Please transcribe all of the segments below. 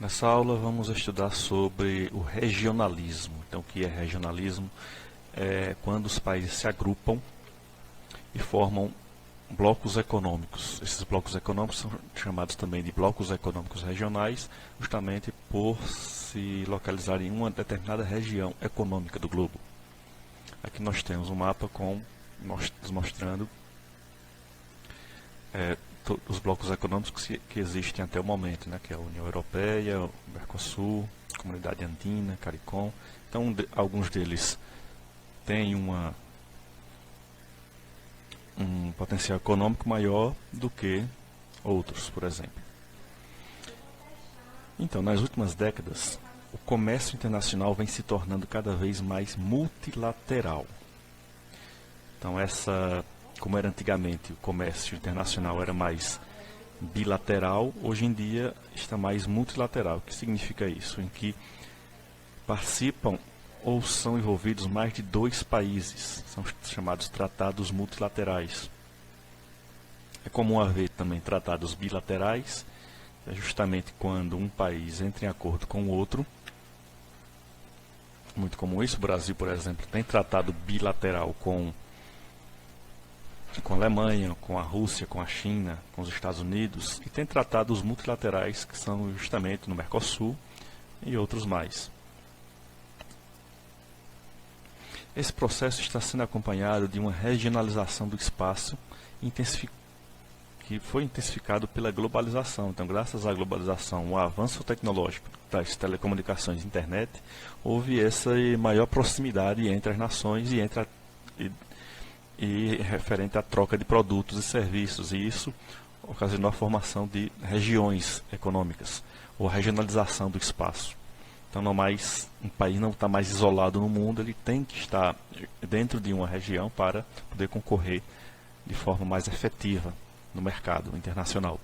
Nessa aula vamos estudar sobre o regionalismo. Então, o que é regionalismo? É quando os países se agrupam e formam blocos econômicos. Esses blocos econômicos são chamados também de blocos econômicos regionais, justamente por se localizar em uma determinada região econômica do globo. Aqui nós temos um mapa mostrando os blocos econômicos que existem até o momento, né, que é a União Europeia, o Mercosul, Comunidade Andina, CARICOM. Então, alguns deles têm um potencial econômico maior do que outros, por exemplo. Então, nas últimas décadas, o comércio internacional vem se tornando cada vez mais multilateral. Então, como era antigamente, o comércio internacional era mais bilateral, hoje em dia está mais multilateral. O que significa isso? Em que participam ou são envolvidos mais de 2 países, são chamados tratados multilaterais. É comum haver também tratados bilaterais, é justamente quando um país entra em acordo com o outro. Muito comum isso. O Brasil, por exemplo, tem tratado bilateral com a Alemanha, com a Rússia, com a China, com os Estados Unidos, e tem tratados multilaterais que são justamente no Mercosul e outros mais. Esse processo está sendo acompanhado de uma regionalização do espaço que foi intensificado pela globalização. Então, graças à globalização, o avanço tecnológico das telecomunicações e internet, houve essa maior proximidade entre as nações e referente à troca de produtos e serviços, e isso ocasionou a formação de regiões econômicas, ou a regionalização do espaço. Então, um país não está mais isolado no mundo, ele tem que estar dentro de uma região para poder concorrer de forma mais efetiva no mercado internacional.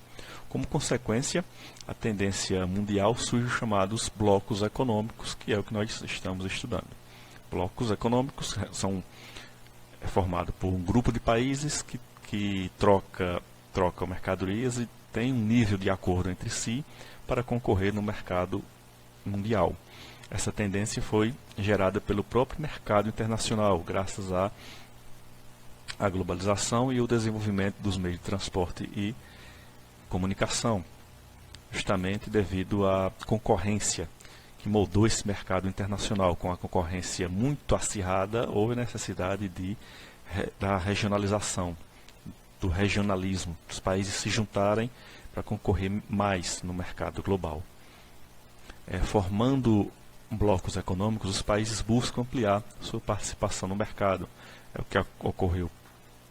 Como consequência, a tendência mundial surge os chamados blocos econômicos, que é o que nós estamos estudando. Blocos econômicos é formado por um grupo de países que trocam mercadorias e tem um nível de acordo entre si para concorrer no mercado mundial. Essa tendência foi gerada pelo próprio mercado internacional, graças à globalização e o desenvolvimento dos meios de transporte e comunicação, justamente devido à concorrência que moldou esse mercado internacional. Com a concorrência muito acirrada, houve necessidade da regionalização, do regionalismo, dos países se juntarem para concorrer mais no mercado global. Formando blocos econômicos, os países buscam ampliar sua participação no mercado. É o que ocorreu,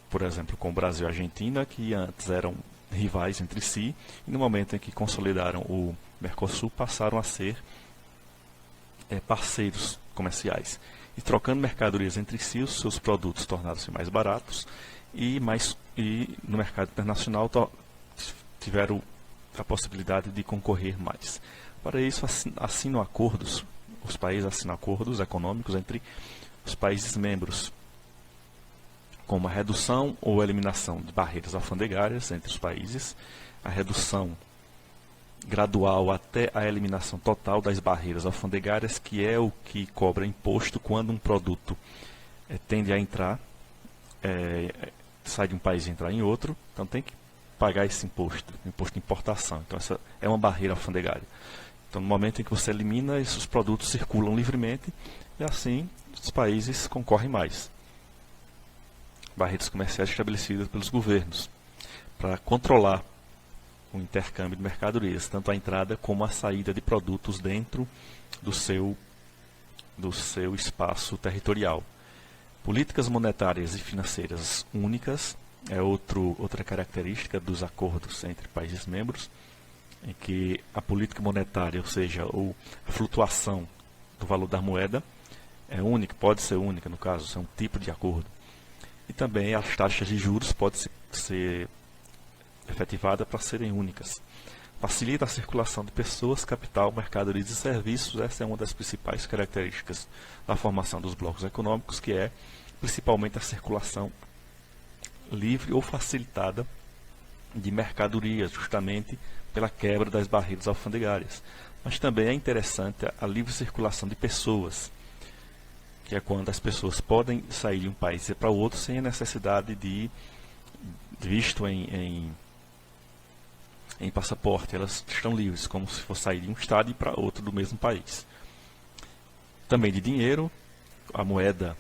por exemplo, com o Brasil e a Argentina, que antes eram rivais entre si, e no momento em que consolidaram o Mercosul, passaram a ser parceiros comerciais. E trocando mercadorias entre si, os seus produtos tornaram-se mais baratos e no mercado internacional tiveram a possibilidade de concorrer mais. Para isso, os países assinam acordos econômicos entre os países membros, como a redução ou eliminação de barreiras alfandegárias entre os países, a redução gradual até a eliminação total das barreiras alfandegárias, que é o que cobra imposto quando um produto tende a entrar, sai de um país e entrar em outro, então tem que pagar esse imposto de importação. Então essa é uma barreira alfandegária. Então, no momento em que você elimina, esses produtos circulam livremente e assim os países concorrem mais. Barreiras comerciais estabelecidas pelos governos para controlar o intercâmbio de mercadorias, tanto a entrada como a saída de produtos dentro do seu espaço territorial. Políticas monetárias e financeiras únicas é outra característica dos acordos entre países membros, em que a política monetária, ou seja, a flutuação do valor da moeda, é única, pode ser única no caso, é um tipo de acordo. E também as taxas de juros podem ser efetivadas para serem únicas. Facilita a circulação de pessoas, capital, mercadorias e serviços. Essa é uma das principais características da formação dos blocos econômicos, que é principalmente a circulação livre ou facilitada de mercadorias, justamente pela quebra das barreiras alfandegárias. Mas também é interessante a livre circulação de pessoas, que é quando as pessoas podem sair de um país e ir para o outro sem a necessidade de visto em passaporte. Elas estão livres, como se fosse sair de um estado e para outro do mesmo país. Também de dinheiro, a moeda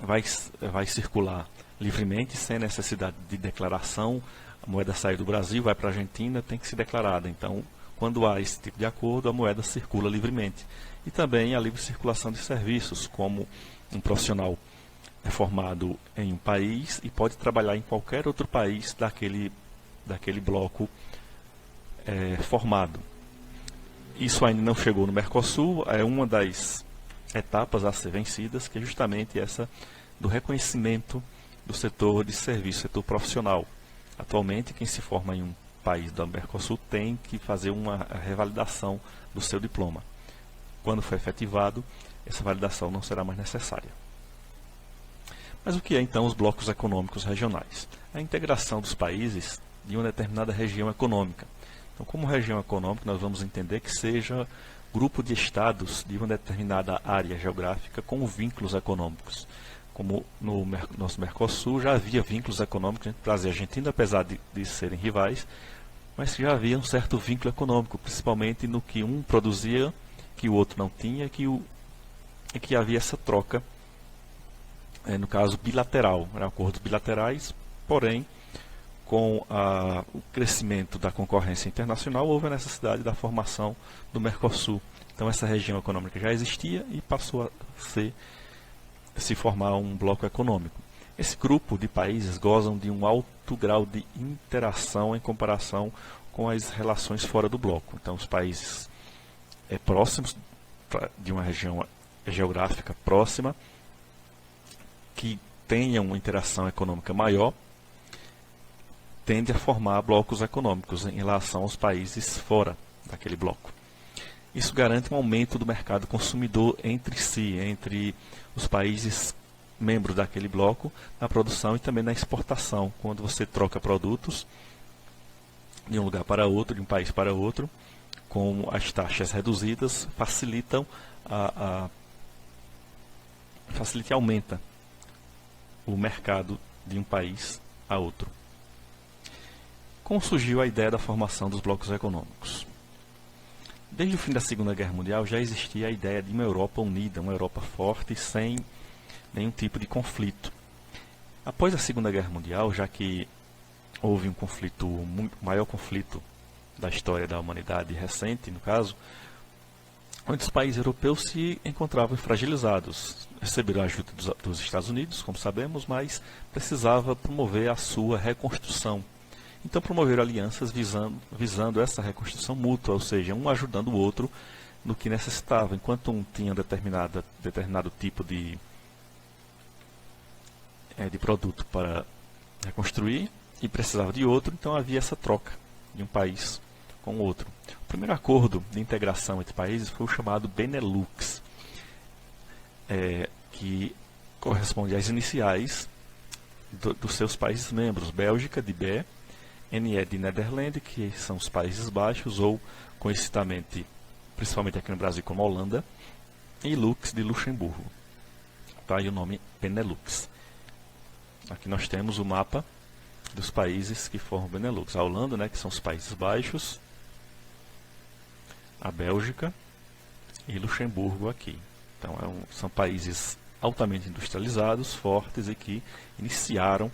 vai circular livremente, sem necessidade de declaração. A moeda sai do Brasil, vai para a Argentina, tem que ser declarada. Então, quando há esse tipo de acordo, a moeda circula livremente. E também a livre circulação de serviços, como um profissional é formado em um país e pode trabalhar em qualquer outro país daquele bloco formado. Isso ainda não chegou no Mercosul, é uma das etapas a ser vencidas, que é justamente essa do reconhecimento do setor de serviço, setor profissional. Atualmente, quem se forma em um país do Mercosul tem que fazer uma revalidação do seu diploma. Quando for efetivado, essa validação não será mais necessária. Mas o que é então os blocos econômicos regionais? A integração dos países de uma determinada região econômica. Então, como região econômica, nós vamos entender que seja grupo de estados de uma determinada área geográfica com vínculos econômicos. Como no nosso Mercosul já havia vínculos econômicos entre Brasil e Argentina, apesar de serem rivais, mas já havia um certo vínculo econômico, principalmente no que um produzia, que o outro não tinha, e que havia essa troca, no caso bilateral, eram acordos bilaterais, porém, com o crescimento da concorrência internacional, houve a necessidade da formação do Mercosul. Então essa região econômica já existia e passou a se formar um bloco econômico. Esse grupo de países gozam de um alto grau de interação em comparação com as relações fora do bloco. Então os países próximos de uma região geográfica próxima, que tenham uma interação econômica maior, tende a formar blocos econômicos em relação aos países fora daquele bloco. Isso garante um aumento do mercado consumidor entre si, entre os países membros daquele bloco, na produção e também na exportação. Quando você troca produtos de um lugar para outro, de um país para outro, com as taxas reduzidas, facilita e aumenta o mercado de um país a outro. Como surgiu a ideia da formação dos blocos econômicos? Desde o fim da Segunda Guerra Mundial já existia a ideia de uma Europa unida, uma Europa forte, sem nenhum tipo de conflito. Após a Segunda Guerra Mundial, já que houve um conflito, o maior conflito da história da humanidade recente, no caso, onde os países europeus se encontravam fragilizados. Receberam a ajuda dos Estados Unidos, como sabemos, mas precisava promover a sua reconstrução. Então promoveram alianças visando essa reconstrução mútua, ou seja, um ajudando o outro no que necessitava. Enquanto um tinha determinado tipo de produto para reconstruir e precisava de outro, então havia essa troca de um país com o outro. O primeiro acordo de integração entre países foi o chamado Benelux, que corresponde às iniciais dos seus países membros: Bélgica, de BE, NE de Nederland, que são os Países Baixos, ou conhecidamente, principalmente aqui no Brasil, como Holanda, e Lux de Luxemburgo. Tá aí o nome Benelux. Aqui nós temos o mapa dos países que formam o Benelux. A Holanda, né, que são os Países Baixos, a Bélgica e Luxemburgo aqui. Então são países altamente industrializados, fortes e que iniciaram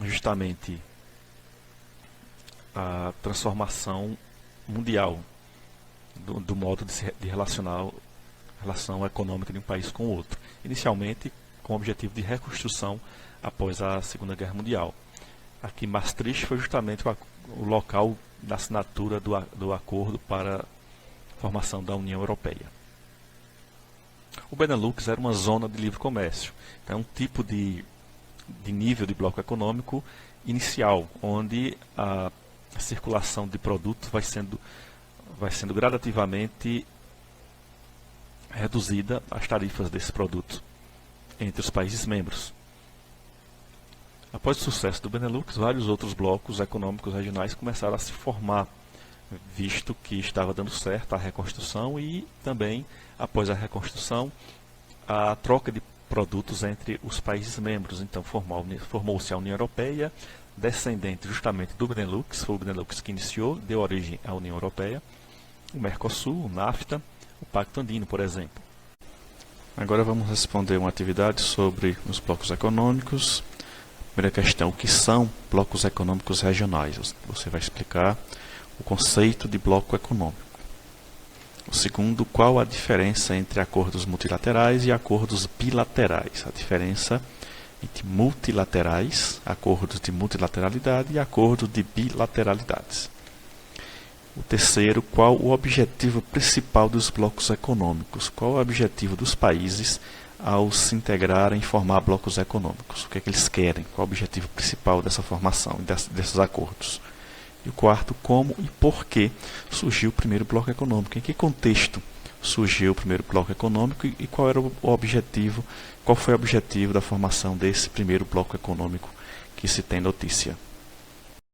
justamente a transformação mundial do modo de relação econômica de um país com o outro. Inicialmente com o objetivo de reconstrução após a Segunda Guerra Mundial. Aqui Maastricht foi justamente o local da assinatura do acordo para a formação da União Europeia. O Benelux era uma zona de livre comércio. Então, um tipo de nível de bloco econômico inicial, onde a circulação de produtos vai sendo gradativamente reduzida as tarifas desse produto entre os países membros. Após o sucesso do Benelux, vários outros blocos econômicos regionais começaram a se formar, visto que estava dando certo a reconstrução e também, após a reconstrução, a troca de produtos entre os países membros. Então formou-se a União Europeia, descendente justamente do Benelux, foi o Benelux que iniciou, deu origem à União Europeia, o Mercosul, o NAFTA, o Pacto Andino, por exemplo. Agora vamos responder uma atividade sobre os blocos econômicos. Primeira questão, o que são blocos econômicos regionais? Você vai explicar o conceito de bloco econômico. O segundo, qual a diferença entre acordos multilaterais e acordos bilaterais? A diferença entre multilaterais, acordos de multilateralidade e acordos de bilateralidades. O terceiro, qual o objetivo principal dos blocos econômicos? Qual o objetivo dos países ao se integrarem e formar blocos econômicos? O que é que eles querem? Qual o objetivo principal dessa formação, desses acordos? E o quarto, como e por que surgiu o primeiro bloco econômico? Em que contexto surgiu o primeiro bloco econômico e qual era o objetivo, qual foi o objetivo da formação desse primeiro bloco econômico que se tem notícia?